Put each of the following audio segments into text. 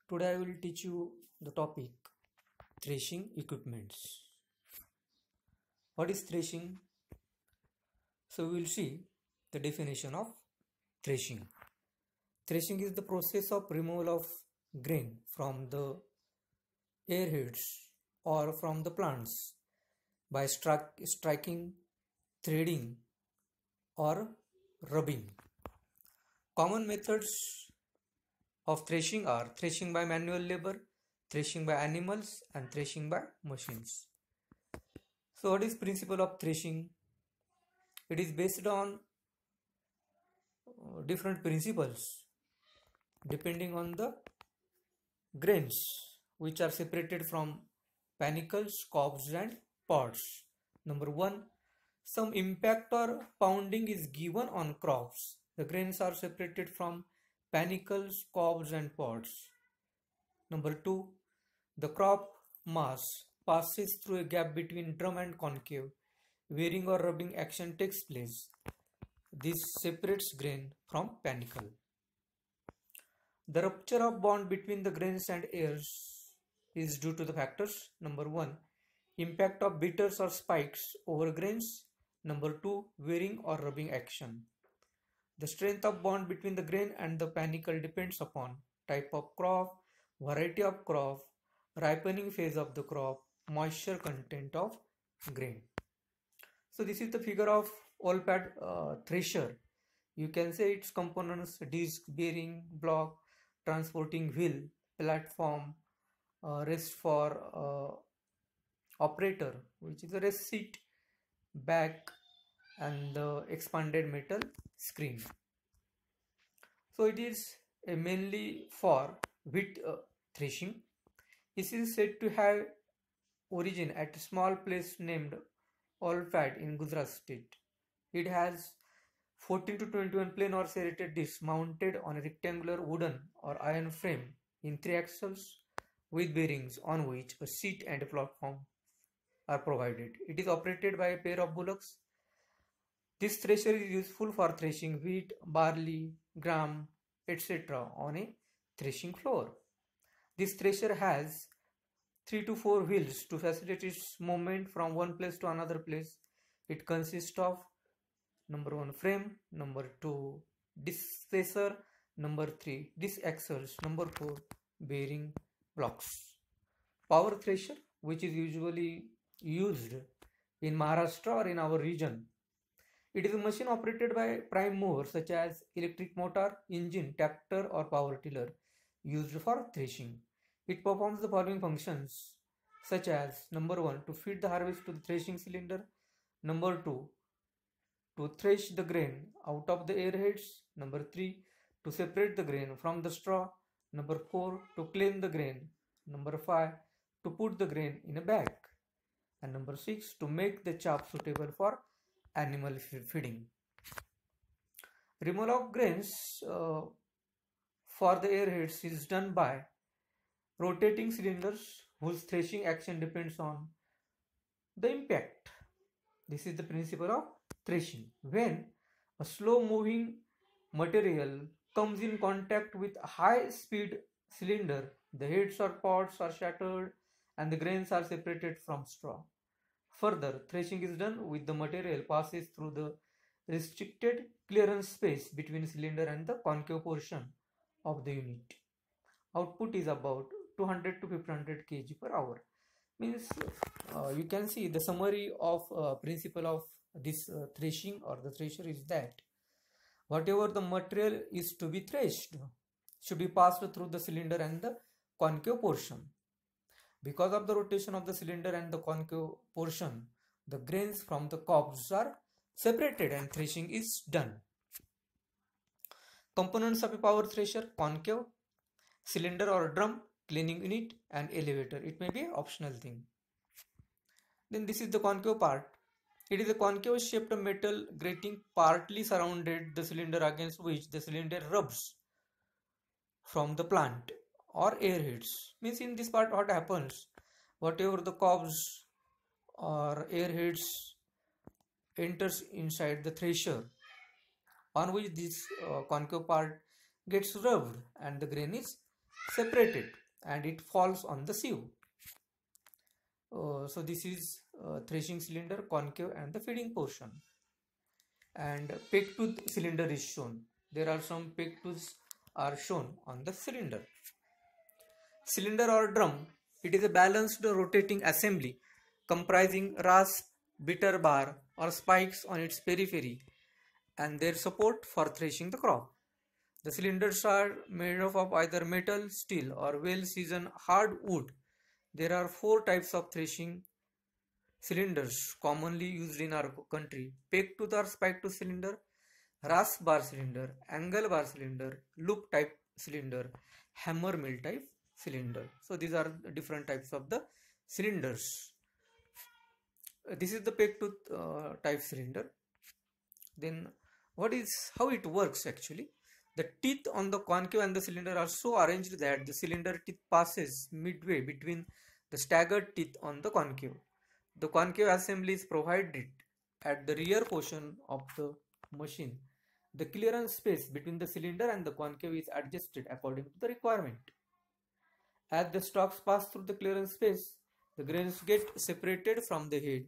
Today I will teach you the topic threshing equipments. What is threshing? So we will see the definition of threshing. Threshing is the process of removal of grain from the airheads or from the plants by striking, threading or rubbing. Common methods of threshing are threshing by manual labor, threshing by animals and threshing by machines. So what is principle of threshing? It is based on different principles depending on the grains which are separated from panicles, cobs and pods. Number 1, some impact or pounding is given on crops. The grains are separated from panicles, cobs and pods. Number 2, the crop mass passes through a gap between drum and concave. Wearing or rubbing action takes place. This separates grain from panicle. The rupture of bond between the grains and airs is due to the factors. Number 1, impact of beaters or spikes over grains. Number 2, wearing or rubbing action. The strength of bond between the grain and the panicle depends upon type of crop, variety of crop, ripening phase of the crop, moisture content of grain. So this is the figure of all-pad thresher. You can say its components: disc, bearing, block, transporting wheel, platform, rest for operator, which is a rest seat, back, and the expanded metal screen. So it is mainly for wheat threshing. This is said to have origin at a small place named Olpad in Gujarat state. It has 14 to 21 plain or serrated discs mounted on a rectangular wooden or iron frame in 3 axles with bearings on which a seat and a platform are provided. It is operated by a pair of bullocks. This thresher is useful for threshing wheat, barley, gram, etc. on a threshing floor. This thresher has 3 to 4 wheels to facilitate its movement from one place to another place. It consists of number 1, frame, number 2, disc spacer, number 3, disc axles, number 4, bearing blocks. Power thresher, which is usually used in Maharashtra or in our region. It is a machine operated by prime mover such as electric motor, engine, tractor or power tiller used for threshing. It performs the following functions such as number 1, to feed the harvest to the threshing cylinder, number 2, to thresh the grain out of the airheads, number 3, to separate the grain from the straw, number 4, to clean the grain, number 5, to put the grain in a bag, and number 6, to make the chaff suitable for animal feeding. Removal of grains for the airheads is done by rotating cylinders whose threshing action depends on the impact. This is the principle of threshing. When a slow moving material comes in contact with a high speed cylinder, the heads or pods are shattered and the grains are separated from straw. Further, threshing is done with the material passes through the restricted clearance space between cylinder and the concave portion of the unit. Output is about 200 to 1500 kg per hour. Means you can see the summary of principle of this threshing or the thresher is that whatever the material is to be threshed should be passed through the cylinder and the concave portion. Because of the rotation of the cylinder and the concave portion, the grains from the cobs are separated and threshing is done. Components of a power thresher: concave, cylinder or drum, cleaning unit and elevator. It may be an optional thing. Then this is the concave part. It is a concave shaped metal grating partly surrounded the cylinder against which the cylinder rubs from the plant or airheads. Means in this part what happens, whatever the cobs or airheads enters inside the thresher on which this concave part gets rubbed and the grain is separated and it falls on the sieve. So this is threshing cylinder, concave and the feeding portion. And peg tooth cylinder is shown. There are some peg tooths are shown on the cylinder. Cylinder or drum, it is a balanced rotating assembly comprising rasp, bitter bar or spikes on its periphery and their support for threshing the crop. The cylinders are made up of either metal, steel or well-seasoned hard wood. There are 4 types of threshing cylinders commonly used in our country: peg tooth or spike tooth cylinder, rasp bar cylinder, angle bar cylinder, loop type cylinder, hammer mill type cylinder. So these are the different types of the cylinders. This is the peg tooth type cylinder. Then how it works actually? The teeth on the concave and the cylinder are so arranged that the cylinder teeth passes midway between the staggered teeth on the concave. The concave assembly is provided at the rear portion of the machine. The clearance space between the cylinder and the concave is adjusted according to the requirement. As the stalks pass through the clearance space, the grains get separated from the head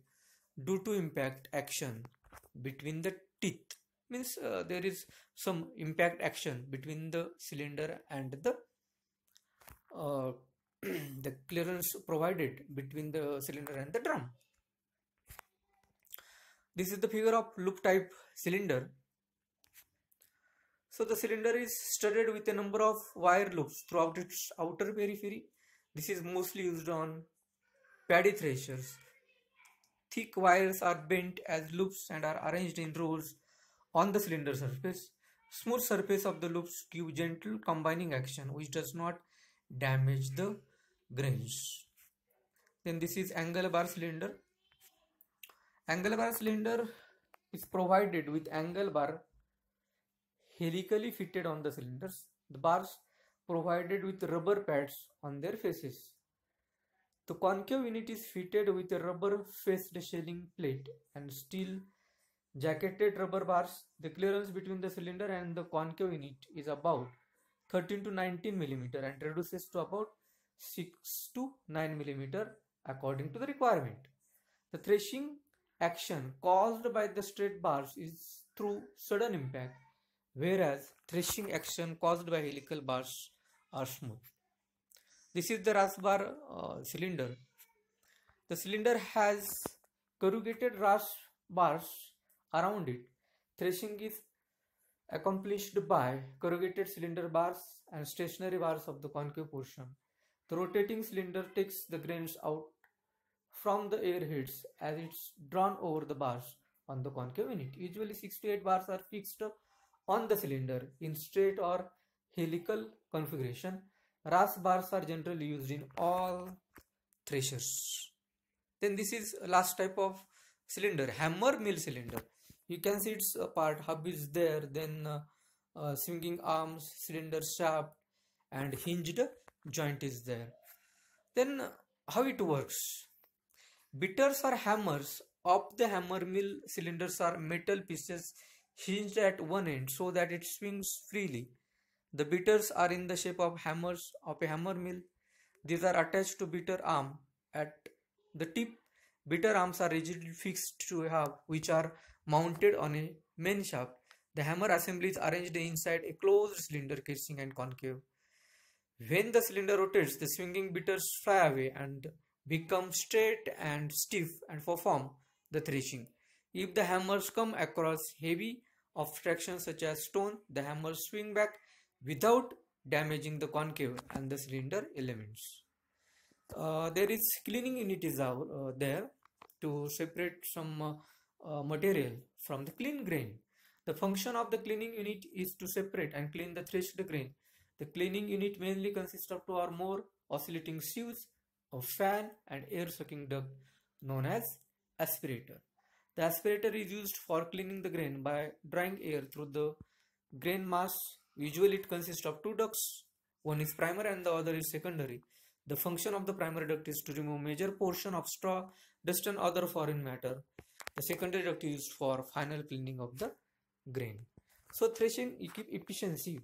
due to impact action between the teeth. Means there is some impact action between the cylinder and the the clearance provided between the cylinder and the drum. This is the figure of loop type cylinder. So the cylinder is studded with a number of wire loops throughout its outer periphery. This is mostly used on paddy threshers. Thick wires are bent as loops and are arranged in rows on the cylinder surface. Smooth surface of the loops give gentle combining action which does not damage the grains. Then this is angle bar cylinder. Angle bar cylinder is provided with angle bar helically fitted on the cylinders. The bars provided with rubber pads on their faces. The concave unit is fitted with a rubber faced shelling plate and steel jacketed rubber bars. The clearance between the cylinder and the concave unit is about 13 to 19 mm and reduces to about 6 to 9 mm according to the requirement. The threshing action caused by the straight bars is through sudden impact, whereas threshing action caused by helical bars are smooth. This is the rasp bar cylinder. The cylinder has corrugated rasp bars around it. Threshing is accomplished by corrugated cylinder bars and stationary bars of the concave portion. The rotating cylinder takes the grains out from the air heads as it's drawn over the bars on the concave unit. Usually 6 to 8 bars are fixed on the cylinder in straight or helical configuration. Rasp bars are generally used in all threshers. Then this is last type of cylinder, hammer mill cylinder. You can see its part, hub is there, then swinging arms, cylinder shaft and hinged joint is there. Then how it works? Bitters or hammers of the hammer mill cylinders are metal pieces hinged at one end so that it swings freely. The bitters are in the shape of hammers of a hammer mill. These are attached to bitter arm at the tip. Bitter arms are rigidly fixed to a hub which are mounted on a main shaft. The hammer assembly is arranged inside a closed cylinder casing and concave. When the cylinder rotates, the swinging bitters fly away and become straight and stiff and perform the threshing. If the hammers come across heavy obstructions such as stone, the hammers swing back without damaging the concave and the cylinder elements. There is cleaning unit is there to separate some material from the clean grain. The function of the cleaning unit is to separate and clean the threshed grain. The cleaning unit mainly consists of 2 or more oscillating sieves, a fan and air sucking duct known as aspirator. The aspirator is used for cleaning the grain by drawing air through the grain mass. Usually it consists of 2 ducts. One is primary and the other is secondary. The function of the primary duct is to remove major portion of straw, dust and other foreign matter. The secondary duct is used for final cleaning of the grain. So threshing efficiency